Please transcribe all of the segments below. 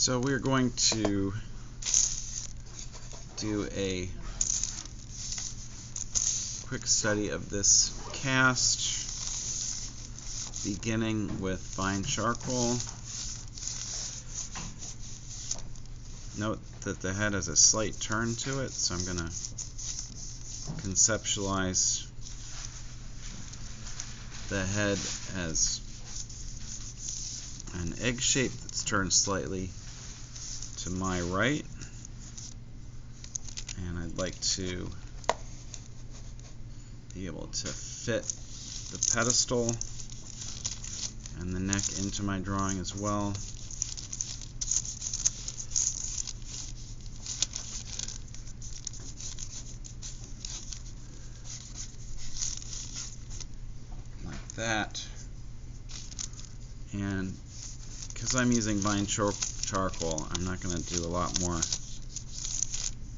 So we're going to do a quick study of this cast, beginning with fine charcoal. Note that the head has a slight turn to it, so I'm going to conceptualize the head as an egg shape that's turned slightly to my right, and I'd like to be able to fit the pedestal and the neck into my drawing as well. Like that. And because I'm using fine charcoal, I'm not going to do a lot more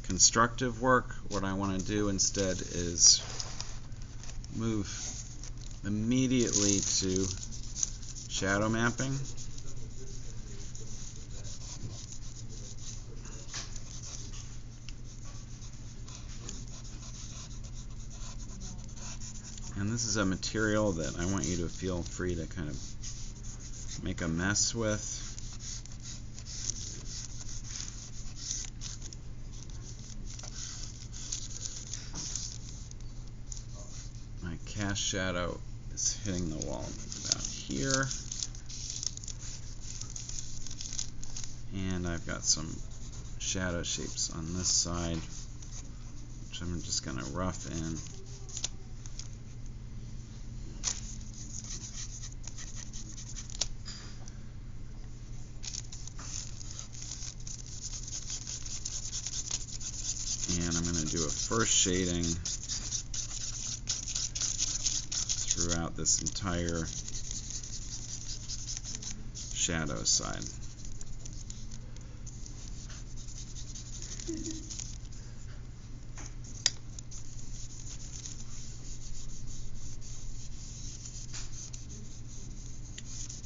constructive work. What I want to do instead is move immediately to shadow mapping. And this is a material that I want you to feel free to kind of make a mess with. My cast shadow is hitting the wall about here. And I've got some shadow shapes on this side, which I'm just going to rough in. And I'm going to do a first shading throughout this entire shadow side.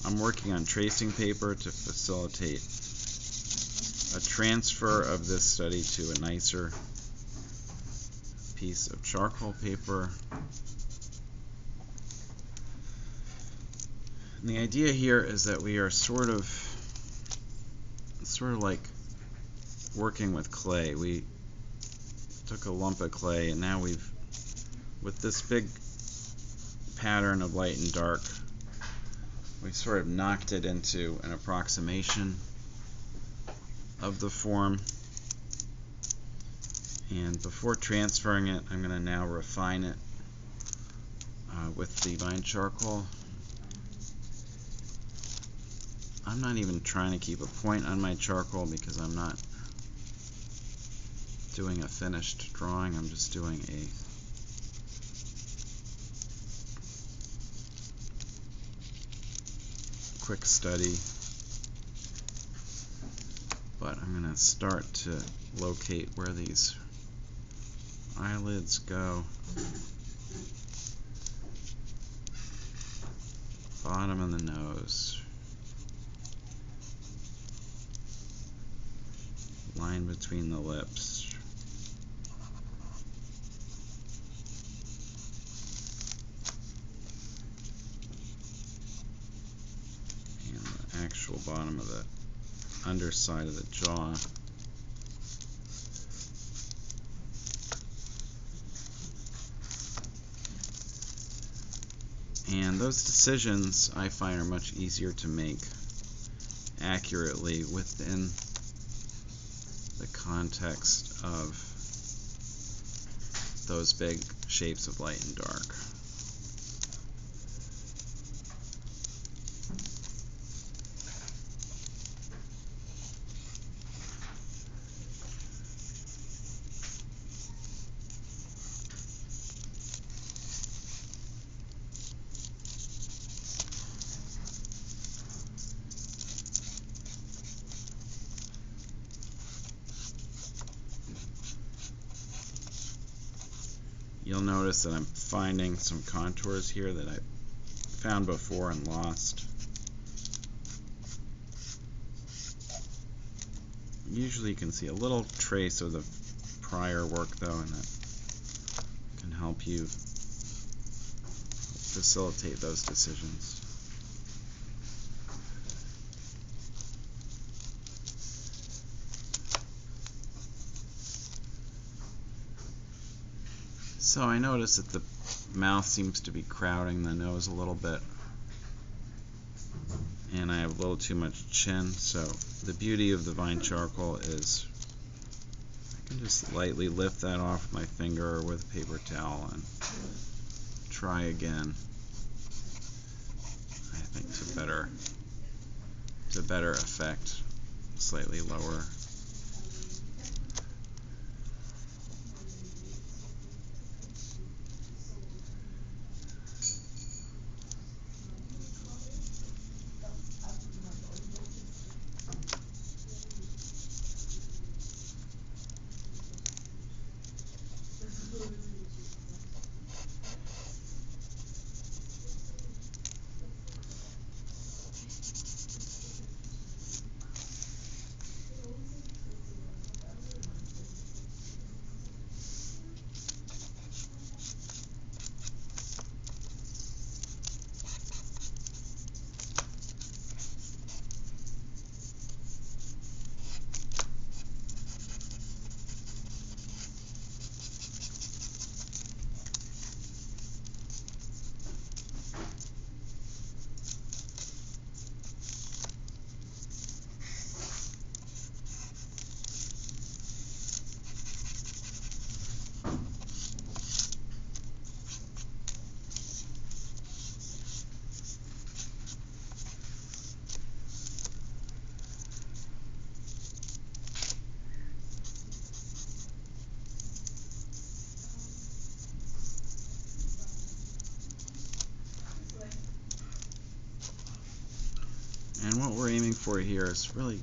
I'm working on tracing paper to facilitate a transfer of this study to a nicer piece of charcoal paper. And the idea here is that we are sort of like working with clay. We took a lump of clay, and now with this big pattern of light and dark, we sort of knocked it into an approximation of the form. And before transferring it, I'm going to now refine it with the fine charcoal. I'm not even trying to keep a point on my charcoal because I'm not doing a finished drawing. I'm just doing a quick study. But I'm going to start to locate where these eyelids go. Bottom of the nose. Line between the lips. And the actual bottom of the underside of the jaw. And those decisions I find are much easier to make accurately within the context of those big shapes of light and dark. You'll notice that I'm finding some contours here that I found before and lost. Usually you can see a little trace of the prior work though, and that can help you facilitate those decisions. So I notice that the mouth seems to be crowding the nose a little bit, and I have a little too much chin. So the beauty of the Vine charcoal is I can just lightly lift that off with my finger or with a paper towel and try again. I think to better effect, slightly lower. And what we're aiming for here is really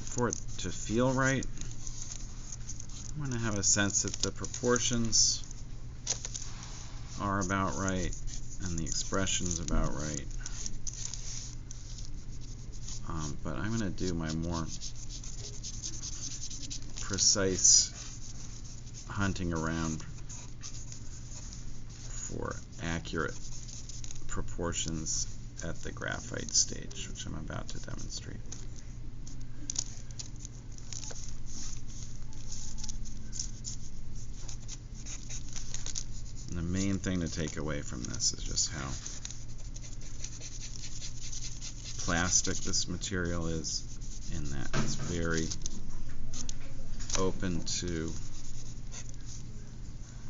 for it to feel right. I want to have a sense that the proportions are about right and the expression's about right. But I'm going to do my more precise hunting around for accurate proportions at the graphite stage, which I'm about to demonstrate. And the main thing to take away from this is just how plastic this material is, in that it's very open to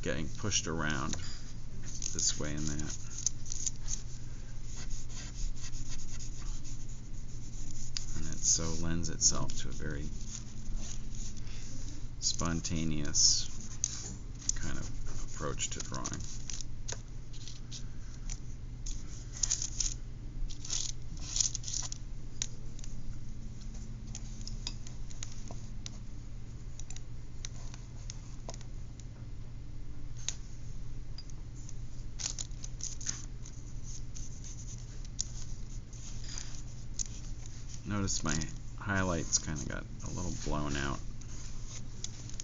getting pushed around this way and that. So lends itself to a very spontaneous kind of approach to drawing. Notice my highlights kind of got a little blown out.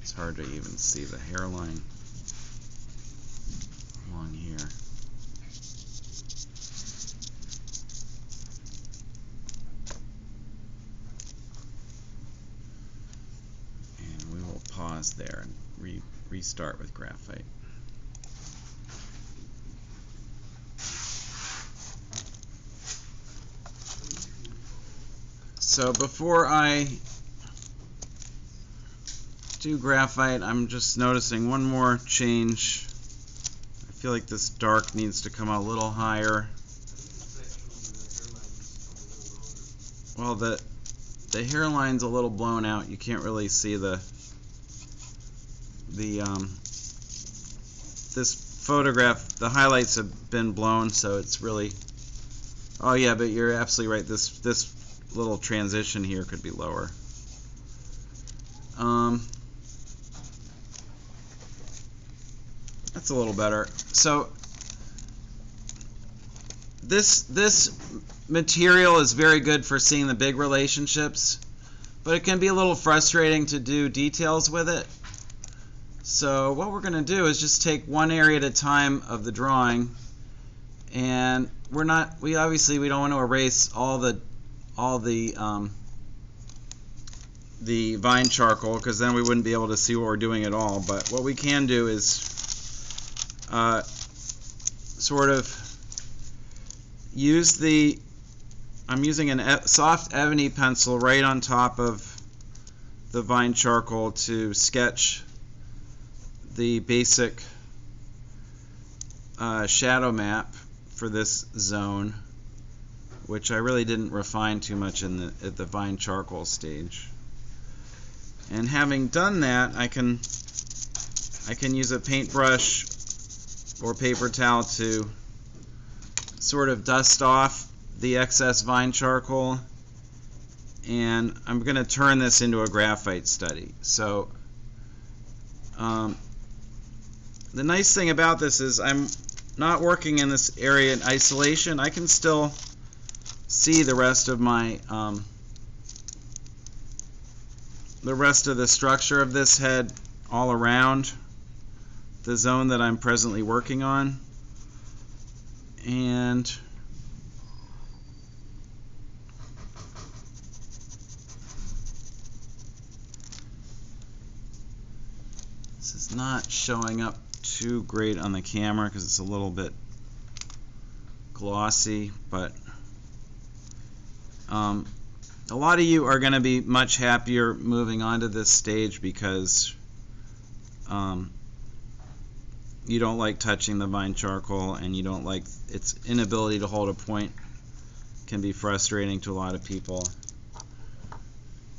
It's hard to even see the hairline along here. And we will pause there and restart with graphite. So before I do graphite, I'm just noticing one more change. I feel like this dark needs to come a little higher. Well, the hairline's a little blown out. You can't really see this photograph. The highlights have been blown, so it's really. Oh yeah, but you're absolutely right. This little transition here could be lower. That's a little better. So this material is very good for seeing the big relationships, but it can be a little frustrating to do details with it. So what we're going to do is just take one area at a time of the drawing, and we obviously don't want to erase all the vine charcoal, because then we wouldn't be able to see what we're doing at all. But what we can do is sort of use I'm using a soft ebony pencil right on top of the vine charcoal to sketch the basic shadow map for this zone, which I really didn't refine too much at the vine charcoal stage. And having done that, I can use a paintbrush or paper towel to sort of dust off the excess vine charcoal, and I'm going to turn this into a graphite study. So the nice thing about this is I'm not working in this area in isolation. I can still see the rest of my the rest of the structure of this head all around the zone that I'm presently working on. And this is not showing up too great on the camera because it's a little bit glossy, but a lot of you are going to be much happier moving on to this stage because you don't like touching the vine charcoal, and you don't like its inability to hold a point. Can be frustrating to a lot of people.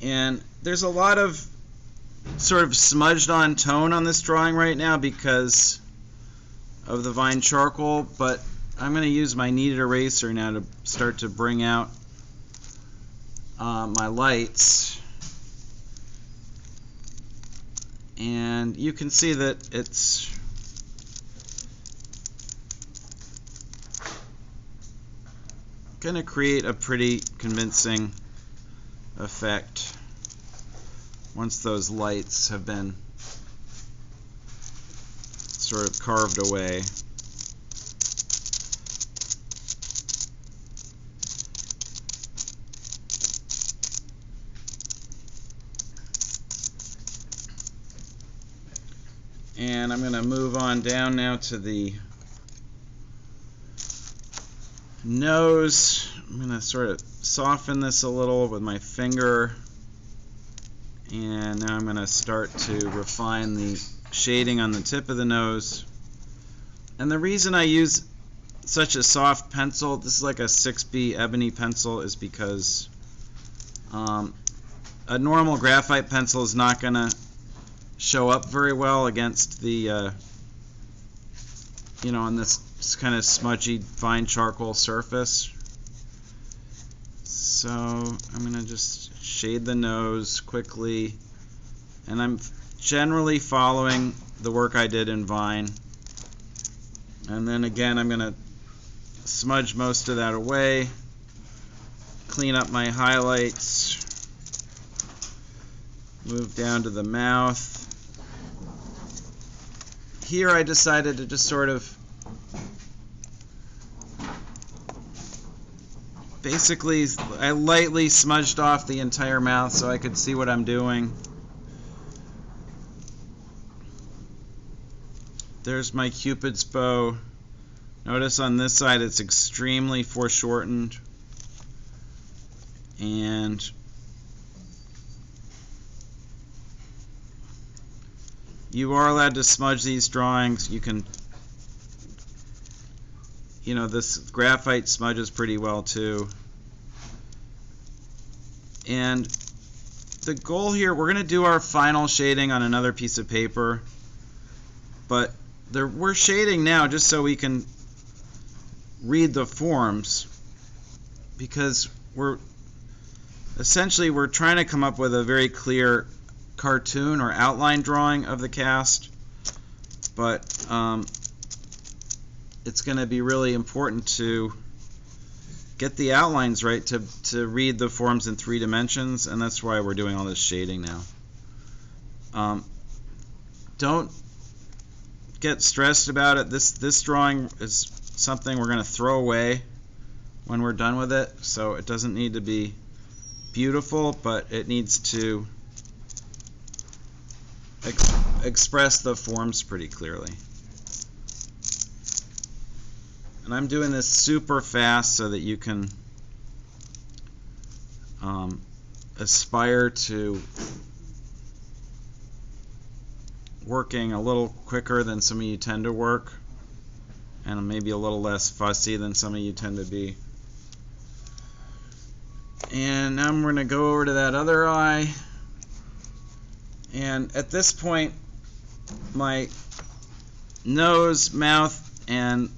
And there's a lot of sort of smudged on tone on this drawing right now because of the vine charcoal, but I'm going to use my kneaded eraser now to start to bring out my lights, and you can see that it's going to create a pretty convincing effect once those lights have been sort of carved away. And I'm going to move on down now to the nose. I'm going to sort of soften this a little with my finger, and now I'm going to start to refine the shading on the tip of the nose. And the reason I use such a soft pencil, this is like a 6B ebony pencil, is because a normal graphite pencil is not going to show up very well against the on this kind of smudgy vine charcoal surface. So I'm going to just shade the nose quickly, and I'm generally following the work I did in vine. And then again, I'm going to smudge most of that away, clean up my highlights, move down to the mouth. Here I decided to just sort of basically, I lightly smudged off the entire mouth so I could see what I'm doing. There's my Cupid's bow. Notice on this side it's extremely foreshortened, and you are allowed to smudge these drawings. You can, this graphite smudges pretty well too. And the goal here, we're going to do our final shading on another piece of paper, but we're shading now just so we can read the forms, because we're trying to come up with a very clear cartoon or outline drawing of the cast, but it's going to be really important to get the outlines right to read the forms in 3 dimensions, and that's why we're doing all this shading now. Don't get stressed about it. This drawing is something we're going to throw away when we're done with it, so it doesn't need to be beautiful, but it needs to express the forms pretty clearly. And I'm doing this super fast so that you can aspire to working a little quicker than some of you tend to work, and maybe a little less fussy than some of you tend to be. And now I'm going to go over to that other eye, and at this point my nose, mouth, and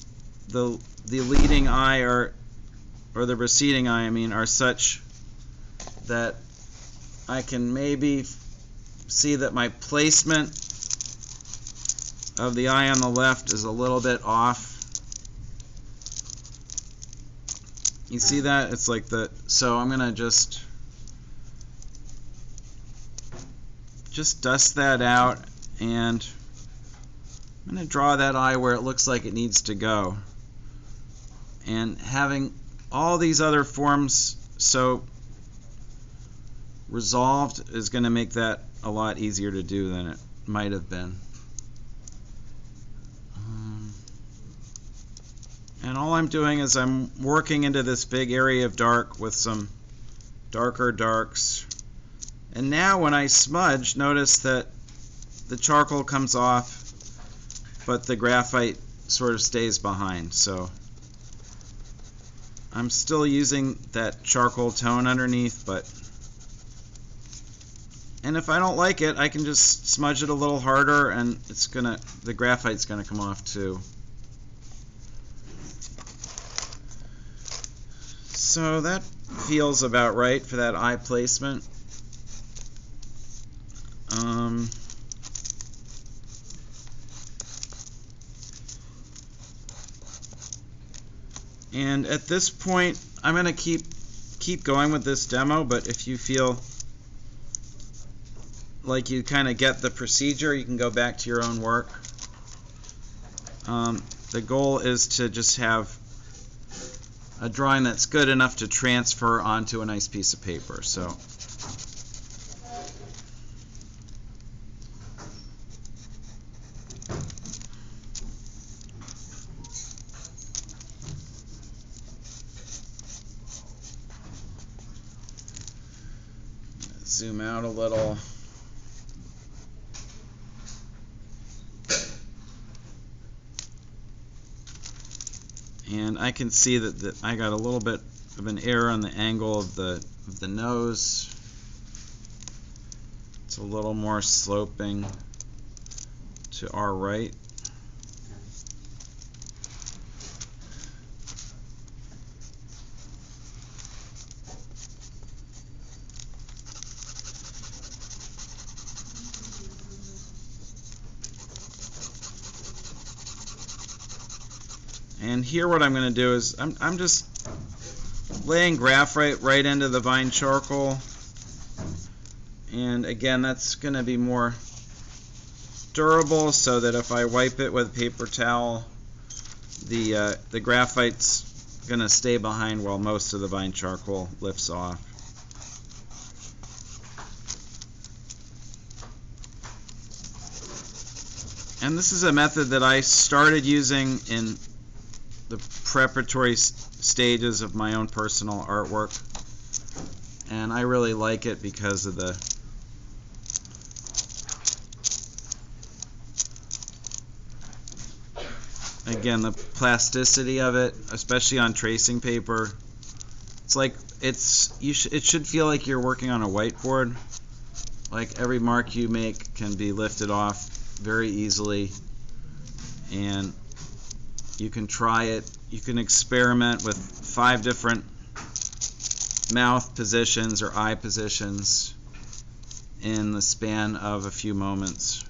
the leading eye or the receding eye, I mean, are such that I can maybe see that my placement of the eye on the left is a little bit off. You see that? It's like so I'm going to just dust that out, and I'm going to draw that eye where it looks like it needs to go. And having all these other forms so resolved is going to make that a lot easier to do than it might have been. And all I'm doing is I'm working into this big area of dark with some darker darks. And now when I smudge, notice that the charcoal comes off, but the graphite sort of stays behind. So I'm still using that charcoal tone underneath, and if I don't like it, I can just smudge it a little harder, and the graphite's gonna come off too. So that feels about right for that eye placement. And at this point, I'm going to keep going with this demo, but if you feel like you kind of get the procedure, you can go back to your own work. The goal is to just have a drawing that's good enough to transfer onto a nice piece of paper. So zoom out a little. And I can see that I got a little bit of an error on the angle of the nose. It's a little more sloping to our right. And here what I'm going to do is I'm just laying graphite right into the vine charcoal, and again that's going to be more durable so that if I wipe it with a paper towel, the graphite's going to stay behind while most of the vine charcoal lifts off. And this is a method that I started using in the preparatory stages of my own personal artwork, and I really like it because of the plasticity of it, especially on tracing paper. It's like it should feel like you're working on a whiteboard. Like every mark you make can be lifted off very easily, and you can try it. You can experiment with 5 different mouth positions or eye positions in the span of a few moments.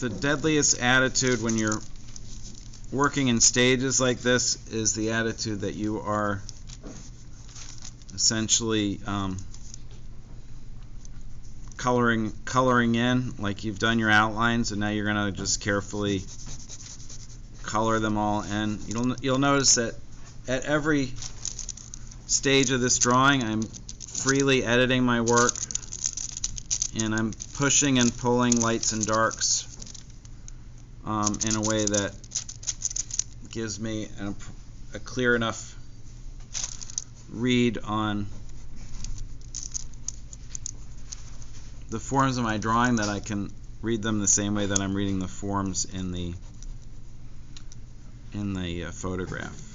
the deadliest attitude when you're working in stages like this is the attitude that you are essentially coloring in, like you've done your outlines and now you're going to just carefully color them all in. You'll notice that at every stage of this drawing I'm freely editing my work, and I'm pushing and pulling lights and darks in a way that gives me a clear enough read on the forms of my drawing that I can read them the same way that I'm reading the forms in the photograph.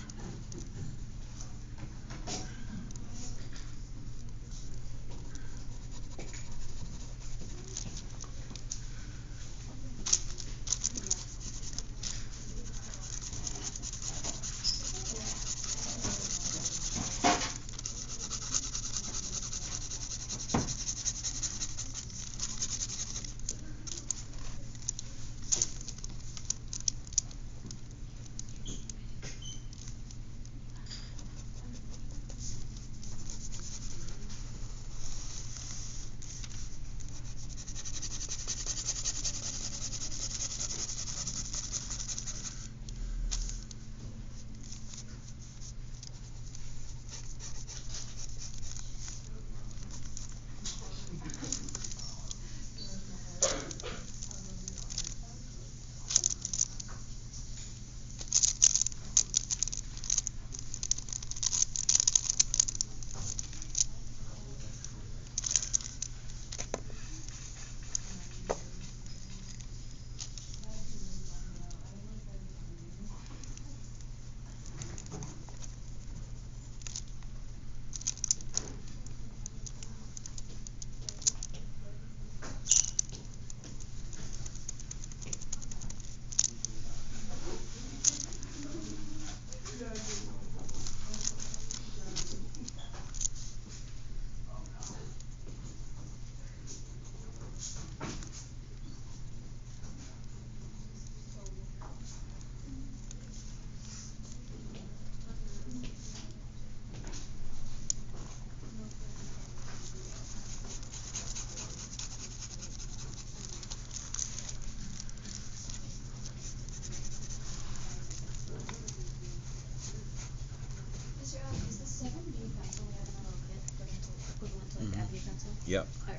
Yep. Okay.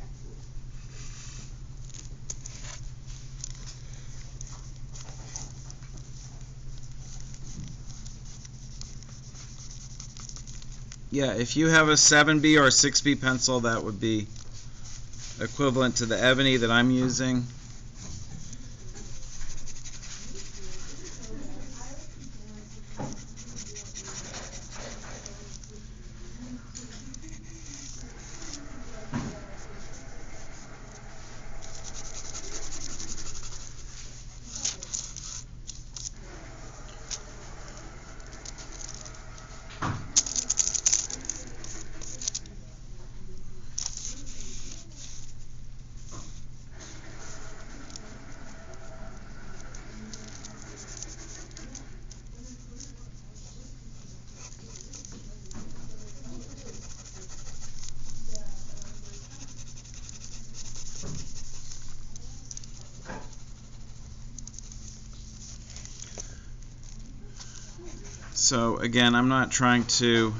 Yeah, if you have a 7B or a 6B pencil, that would be equivalent to the ebony that I'm using. So again, I'm not trying to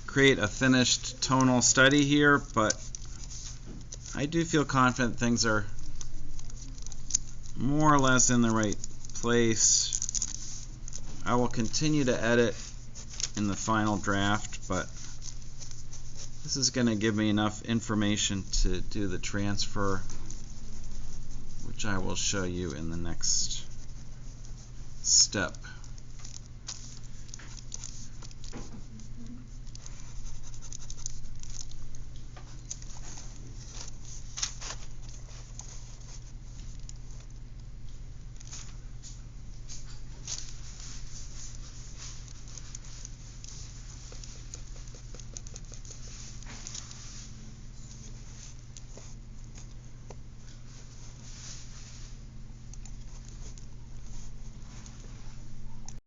create a finished tonal study here, but I do feel confident things are more or less in the right place. I will continue to edit in the final draft, but this is going to give me enough information to do the transfer, which I will show you in the next step.